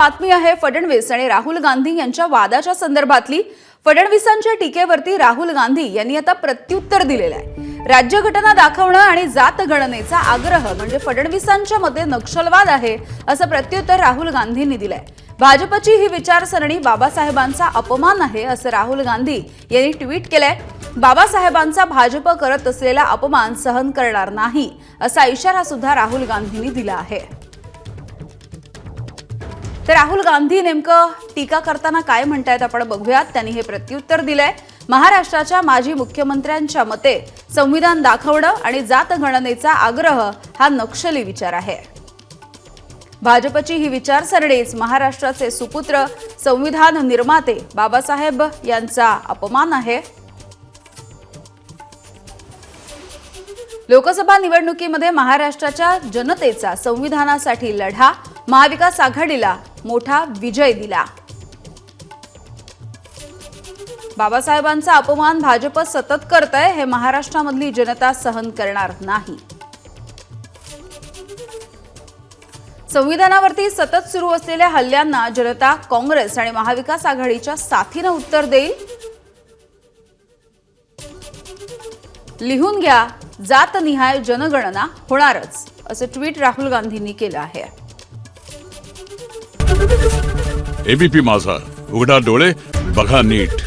बातमी आहे फडणवीस आणि राहुल गांधी यांच्या वादाच्या संदर्भातली। फडणवीसांच्या टीकेवरती राहुल गांधी यांनी आता प्रत्युत्तर दिलेलं आहे। राज्यघटना दाखवणं आणि जात गणनेचा आग्रह म्हणजे फडणवीसांच्या मते नक्षलवाद आहे असं प्रत्युत्तर राहुल गांधींनी दिलंय। भाजपची ही विचारसरणी बाबासाहेबांचा अपमान आहे असं राहुल गांधी यांनी ट्विट केलंय। बाबासाहेबांचा भाजप करत असलेला अपमान सहन करणार नाही असा इशारा सुद्धा राहुल गांधींनी दिला आहे। तर राहुल गांधी नेमकं टीका करताना काय म्हणतायत आपण बघूयात। त्यांनी हे प्रत्युत्तर दिलंय। महाराष्ट्राच्या माजी मुख्यमंत्र्यांच्या मते संविधान दाखवणं आणि जात गणनेचा आग्रह हा नक्षली विचार आहे। भाजपची ही विचारसरणीच महाराष्ट्राचे सुपुत्र संविधान निर्माते बाबासाहेब यांचा अपमान आहे। लोकसभा निवडणुकीमध्ये महाराष्ट्राच्या जनतेचा संविधानासाठी लढा, महाविकास आघाडीला मोठा विजय दिला। बाबासाहेबांचा अपमान भाजप सतत करतंय हे महाराष्ट्रामधली जनता सहन करणार नाही। संविधानावरती सतत सुरू असलेल्या हल्ल्यांना जनता काँग्रेस आणि महाविकास आघाडीच्या साथीने उत्तर देईल। लिहून घ्या, जातनिहाय जनगणना होणारच असं ट्विट राहुल गांधींनी केलं आहे। एबीपी माझा, उघडा डोळे बघा नीट।